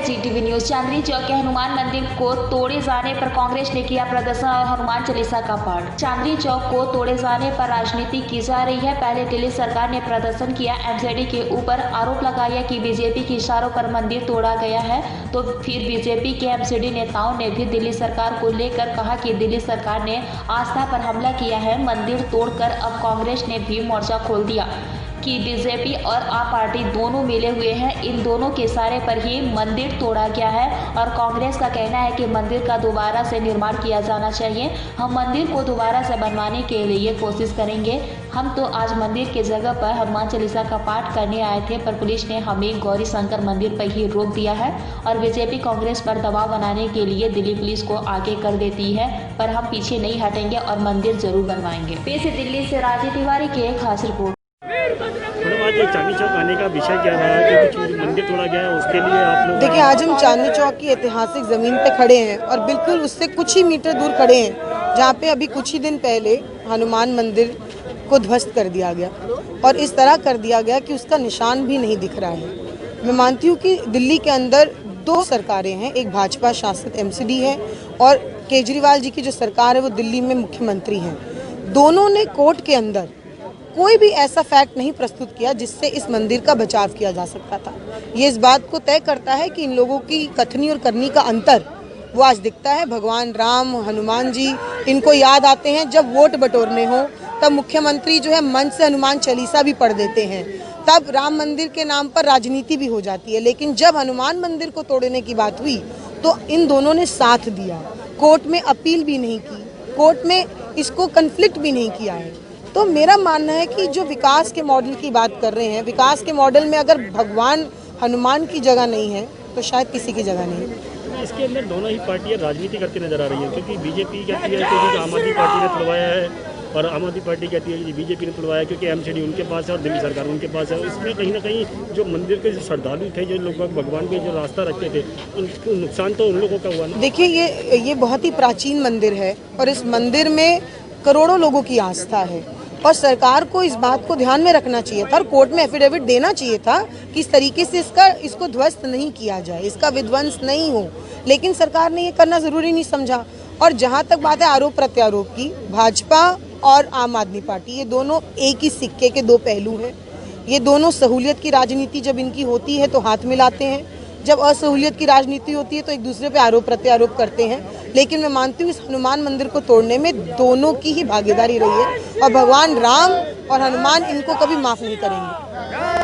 GTV news. Chandni Chowk के हनुमान मंदिर को तोड़े जाने पर कांग्रेस ने किया प्रदर्शन और हनुमान चालीसा का पाठ। चांदनी चौक को तोड़े जाने पर राजनीति की जा रही है। पहले दिल्ली सरकार ने प्रदर्शन किया, MCD के ऊपर आरोप लगाया कि बीजेपी के इशारों पर मंदिर तोड़ा गया है, तो फिर बीजेपी के MCD नेताओं ने भी दिल्ली सरकार को लेकर कहा कि दिल्ली सरकार ने आस्था पर हमला किया है। मंदिर तोड़कर अब कांग्रेस ने भी मोर्चा खोल दिया कि बीजेपी और आप पार्टी दोनों मिले हुए हैं, इन दोनों के इशारे पर ही मंदिर तोड़ा गया है। और कांग्रेस का कहना है कि मंदिर का दोबारा से निर्माण किया जाना चाहिए। हम मंदिर को दोबारा से बनवाने के लिए कोशिश करेंगे। हम तो आज मंदिर के जगह पर हनुमान चालीसा का पाठ करने आए थे, पर पुलिस ने हमें गौरी शंकर मंदिर पर ही रोक दिया है और बीजेपी कांग्रेस पर दबाव बनाने के लिए दिल्ली पुलिस को आगे कर देती है, पर हम पीछे नहीं हटेंगे और मंदिर जरूर बनवाएंगे। पेश है दिल्ली से राजीव तिवारी की एक खास रिपोर्ट। आज चांदनी चौक आने का विषय क्या रहा कि कुछ मंदिर तोड़ा गया है, उसके लिए आप लोग देखिए, आज हम चांदनी चौक की ऐतिहासिक ज़मीन पे खड़े हैं और बिल्कुल उससे कुछ ही मीटर दूर खड़े हैं जहाँ पे अभी कुछ ही दिन पहले हनुमान मंदिर को ध्वस्त कर दिया गया और इस तरह कर दिया गया कि उसका निशान भी नहीं दिख रहा है। मैं मानती हूँ कि दिल्ली के अंदर दो सरकारें हैं, एक भाजपा शासित MCD है और केजरीवाल जी की जो सरकार है वो दिल्ली में मुख्यमंत्री हैं। दोनों ने कोर्ट के अंदर कोई भी ऐसा फैक्ट नहीं प्रस्तुत किया जिससे इस मंदिर का बचाव किया जा सकता था। ये इस बात को तय करता है कि इन लोगों की कथनी और करनी का अंतर वो आज दिखता है। भगवान राम, हनुमान जी इनको याद आते हैं जब वोट बटोरने हो, तब मुख्यमंत्री जो है मंच से हनुमान चालीसा भी पढ़ देते हैं, तब राम मंदिर के नाम पर राजनीति भी हो जाती है। लेकिन जब हनुमान मंदिर को तोड़ने की बात हुई तो इन दोनों ने साथ दिया, कोर्ट में अपील भी नहीं की, कोर्ट में इसको कन्फ्लिक्ट भी नहीं किया है। तो मेरा मानना है कि जो विकास के मॉडल की बात कर रहे हैं, विकास के मॉडल में अगर भगवान हनुमान की जगह नहीं है तो शायद किसी की जगह नहीं है। इसके अंदर दोनों ही पार्टियां राजनीति करती नजर आ रही हैं, क्योंकि बीजेपी कहती है कि आम आदमी पार्टी ने तुड़वाया है और आम आदमी पार्टी कहती है कि बीजेपी ने तुड़वाया क्योंकि MCD उनके पास है और दिल्ली सरकार उनके पास है। इसमें कहीं ना कहीं जो मंदिर के जो श्रद्धालु थे, जो लोग भगवान के जो रास्ता रखते थे, उनको नुकसान तो उन लोगों का हुआ ना। देखिए, ये बहुत ही प्राचीन मंदिर है और इस मंदिर में करोड़ों लोगों की आस्था है और सरकार को इस बात को ध्यान में रखना चाहिए था और कोर्ट में एफिडेविट देना चाहिए था कि इस तरीके से इसको ध्वस्त नहीं किया जाए, इसका विध्वंस नहीं हो। लेकिन सरकार ने ये करना जरूरी नहीं समझा। और जहाँ तक बात है आरोप प्रत्यारोप की, भाजपा और आम आदमी पार्टी ये दोनों एक ही सिक्के के दो पहलू हैं। ये दोनों सहूलियत की राजनीति जब इनकी होती है तो हाथ मिलाते हैं, जब असहूलियत की राजनीति होती है तो एक दूसरे पे आरोप प्रत्यारोप करते हैं। लेकिन मैं मानती हूँ इस हनुमान मंदिर को तोड़ने में दोनों की ही भागीदारी रही है और भगवान राम और हनुमान इनको कभी माफ नहीं करेंगे।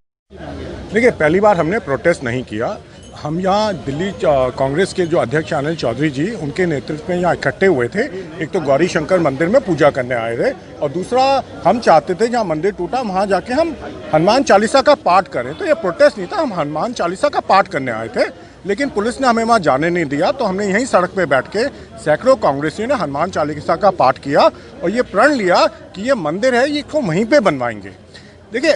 देखिए, पहली बार हमने प्रोटेस्ट नहीं किया। हम यहाँ दिल्ली कांग्रेस के जो अध्यक्ष अनिल चौधरी जी, उनके नेतृत्व में यहाँ इकट्ठे हुए थे। एक तो गौरी शंकर मंदिर में पूजा करने आए थे और दूसरा हम चाहते थे जहाँ मंदिर टूटा वहाँ जाके हम हनुमान चालीसा का पाठ करें। तो ये प्रोटेस्ट नहीं था, हम हनुमान चालीसा का पाठ करने आए थे। लेकिन पुलिस ने हमें वहाँ जाने नहीं दिया, तो हमने यहीं सड़क पे बैठ के सैकड़ों कांग्रेसियों ने हनुमान चालीसा का पाठ किया और ये प्रण लिया कि ये मंदिर है, ये इसको वहीं पे बनवाएंगे। देखिए,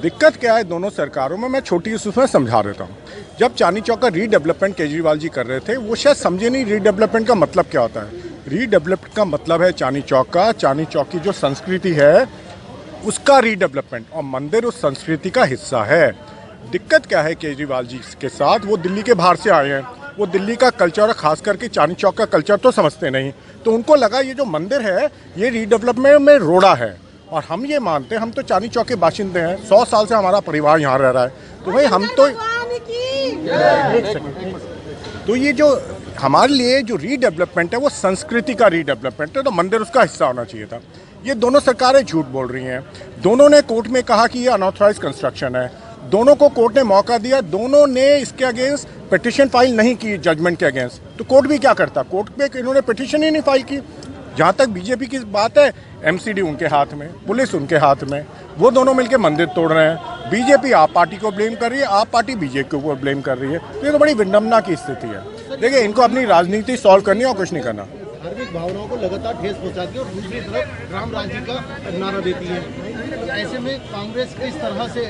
दिक्कत क्या है दोनों सरकारों में, मैं छोटी उसमें समझा देता हूँ। जब चांदनी चौक का रीडेवलपमेंट केजरीवाल जी कर रहे थे, वो शायद समझे नहीं रीडेवलपमेंट का मतलब क्या होता है। रीडेवलपमेंट का मतलब है चांदनी चौक की जो संस्कृति है उसका रीडेवलपमेंट, और मंदिर उस संस्कृति का हिस्सा है। दिक्कत क्या है केजरीवाल जी के साथ, वो दिल्ली के बाहर से आए हैं, वो दिल्ली का कल्चर और खास करके चांदनी चौक का कल्चर तो समझते नहीं। तो उनको लगा ये जो मंदिर है ये रीडेवलपमेंट में रोड़ा है। और हम ये मानते हैं, हम तो चांदनी चौक के बाशिंदे हैं, 100 साल से हमारा परिवार यहाँ रह रहा है, तो भाई हम तो ये जो हमारे लिए जो रीडेवलपमेंट है वो संस्कृति का रीडेवलपमेंट है, तो मंदिर उसका हिस्सा होना चाहिए था। ये दोनों सरकारें झूठ बोल रही हैं। दोनों ने कोर्ट में कहा कि ये अनऑथराइज्ड कंस्ट्रक्शन है, दोनों को कोर्ट ने मौका दिया, दोनों ने इसके अगेंस्ट पिटिशन फाइल नहीं की जजमेंट के अगेंस्ट। तो कोर्ट भी क्या करता, कोर्ट में इन्होंने पिटिशन ही नहीं फाइल की। जहाँ तक बीजेपी की बात है, MCD उनके हाथ में, पुलिस उनके हाथ में, वो दोनों मिलकर मंदिर तोड़ रहे हैं। बीजेपी आप पार्टी को ब्लेम कर रही है, आप पार्टी बीजेपी के ऊपर ब्लेम कर रही है। तो ये तो बड़ी विडंबना की स्थिति है। देखिए, इनको अपनी राजनीति सॉल्व करनी है और कुछ नहीं करना। धार्मिक भावनाओं को लगातार ठेस पहुंचाती है और दूसरी तरफ राम राज्य का नारा देती है। ऐसे में कांग्रेस किस तरह से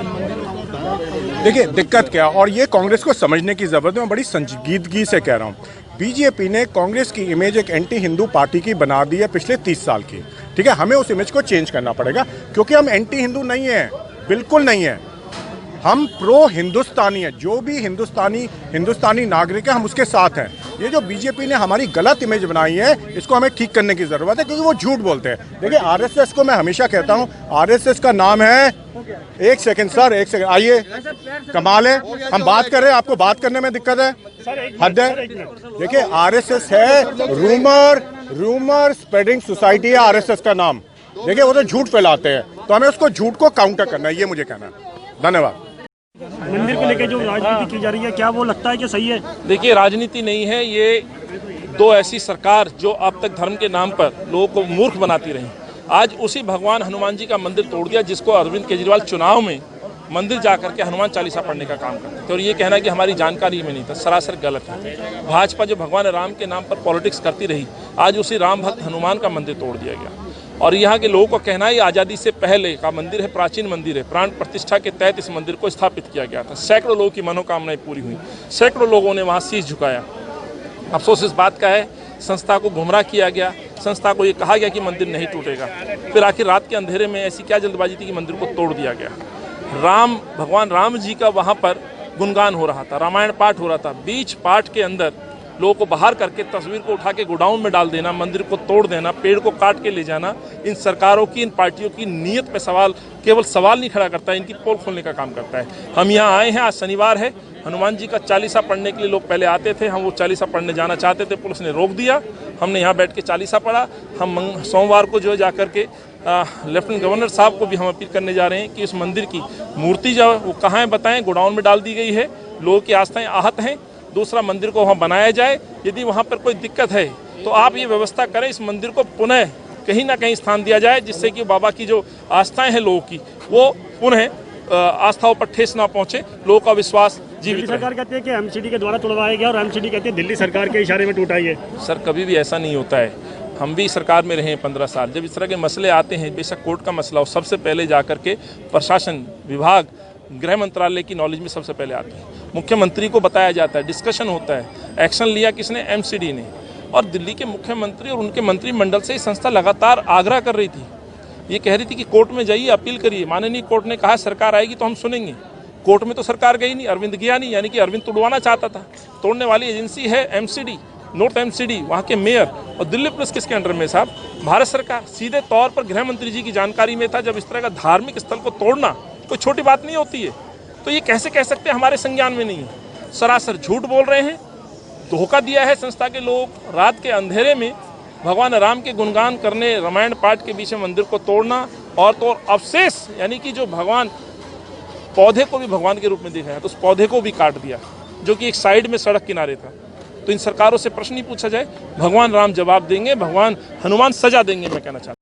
मंदिरों को, देखिए दिक्कत क्या, और ये कांग्रेस को समझने की जरूरत है। मैं बड़ी संजीदगी से कह रहा हूँ, बीजेपी ने कांग्रेस की इमेज एक एंटी हिंदू पार्टी की बना दी है पिछले 30 साल की। ठीक है, हमें उस इमेज को चेंज करना पड़ेगा, क्योंकि हम एंटी हिंदू नहीं है, बिल्कुल नहीं है। हम प्रो हिंदुस्तानी है, जो भी हिंदुस्तानी नागरिक है हम उसके साथ हैं। ये जो बीजेपी ने हमारी गलत इमेज बनाई है इसको हमें ठीक करने की ज़रूरत है, क्योंकि वो झूठ बोलते हैं। देखिए आरएसएस को मैं हमेशा कहता हूँ, आरएसएस का नाम है, एक सेकंड सर, एक सेकंड आइए, कमाल है, हम बात कर रहे हैं, आपको बात करने में दिक्कत है, हद है। देखिए आरएसएस है रूमर स्प्रेडिंग सोसाइटी है आरएसएस का नाम। देखिए वो तो झूठ फैलाते हैं, तो हमें उसको झूठ को काउंटर करना है, ये मुझे कहना है। धन्यवाद। मंदिर को लेकर जो राजनीति की जा रही है, क्या वो लगता है कि सही है? देखिए राजनीति नहीं है, ये दो ऐसी सरकार जो अब तक धर्म के नाम पर लोगों को मूर्ख बनाती रही। आज उसी भगवान हनुमान जी का मंदिर तोड़ दिया, जिसको अरविंद केजरीवाल चुनाव में मंदिर जाकर के हनुमान चालीसा पढ़ने का काम करते थे, और ये कहना कि हमारी जानकारी में नहीं था, सरासर गलत है। भाजपा जो भगवान राम के नाम पर पॉलिटिक्स करती रही, आज उसी राम भक्त हनुमान का मंदिर तोड़ दिया गया। और यहाँ के लोगों को कहना है आज़ादी से पहले का मंदिर है, प्राचीन मंदिर है, प्राण प्रतिष्ठा के तहत इस मंदिर को स्थापित किया गया था। सैकड़ों लोगों की मनोकामनाएं पूरी हुई, सैकड़ों लोगों ने वहाँ शीश झुकाया। अफसोस इस बात का है, संस्था को गुमराह किया गया, संस्था को ये कहा गया कि मंदिर नहीं टूटेगा। फिर आखिर रात के अंधेरे में ऐसी क्या जल्दबाजी थी कि मंदिर को तोड़ दिया गया। भगवान राम जी का वहाँ पर गुणगान हो रहा था, रामायण पाठ हो रहा था, बीच पाठ के अंदर लोगों को बाहर करके तस्वीर को उठा के गोडाउन में डाल देना, मंदिर को तोड़ देना, पेड़ को काट के ले जाना, इन सरकारों की, इन पार्टियों की नीयत पे केवल सवाल नहीं खड़ा करता है, इनकी पोल खोलने का काम करता है। हम यहाँ आए हैं, आज शनिवार है, हनुमान जी का चालीसा पढ़ने के लिए लोग पहले आते थे, हम वो चालीसा पढ़ने जाना चाहते थे, पुलिस ने रोक दिया। हमने यहाँ बैठ के चालीसा पढ़ा। हम सोमवार को जो है जाकर के लेफ्टिनेंट गवर्नर साहब को भी हम अपील करने जा रहे हैं कि उस मंदिर की मूर्ति जो वो कहाँ है बताएं, गोडाउन में डाल दी गई है, लोगों की आस्थाएं आहत हैं। दूसरा, मंदिर को वहाँ बनाया जाए, यदि वहाँ पर कोई दिक्कत है तो आप ये व्यवस्था करें, इस मंदिर को पुनः कहीं ना कहीं स्थान दिया जाए, जिससे कि बाबा की जो आस्थाएं हैं लोगों की, वो पुनः आस्थाओं पर ठेस ना पहुंचे, लोगों का विश्वास जीवित रहे। सरकार कहती है कि एमसीडी के द्वारा तोड़वाया गया, और एमसीडी कहती है दिल्ली सरकार के इशारे में टूटा ये। सर कभी भी ऐसा नहीं होता है, हम भी सरकार में रहे हैं 15 साल। जब इस तरह के मसले आते हैं, बेशक कोर्ट का मसला हो, सबसे पहले जाकर के प्रशासन विभाग, गृह मंत्रालय की नॉलेज में सबसे पहले आते हैं। मुख्यमंत्री को बताया जाता है, डिस्कशन होता है। एक्शन लिया किसने? एमसीडी ने। और दिल्ली के मुख्यमंत्री और उनके मंत्रिमंडल से संस्था लगातार आग्रह कर रही थी, ये कह रही थी कि कोर्ट में जाइए, अपील करिए। माननीय कोर्ट ने कहा सरकार आएगी तो हम सुनेंगे। कोर्ट में तो सरकार गई नहीं, अरविंद गया नहीं, यानी कि अरविंद तोड़वाना चाहता था। तोड़ने वाली एजेंसी है एमसीडी, नोट एमसीडी, वहाँ के मेयर। और दिल्ली पुलिस किसके अंडर में साहब? भारत सरकार। सीधे तौर पर गृह मंत्री जी की जानकारी में था। जब इस तरह का धार्मिक स्थल को तोड़ना कोई छोटी बात नहीं होती है, तो ये कैसे कह सकते हैं हमारे संज्ञान में नहीं है? सरासर झूठ बोल रहे हैं, धोखा दिया है संस्था के लोग। रात के अंधेरे में भगवान राम के गुणगान करने, रामायण पाठ के बीच में मंदिर को तोड़ना, और तो अवशेष यानी कि जो भगवान, पौधे को भी भगवान के रूप में देखा है, तो उस पौधे को भी काट दिया, जो कि एक साइड में सड़क किनारे था। तो इन सरकारों से प्रश्न ही पूछा जाए, भगवान राम जवाब देंगे, भगवान हनुमान सजा देंगे, मैं कहना चाहता हूँ।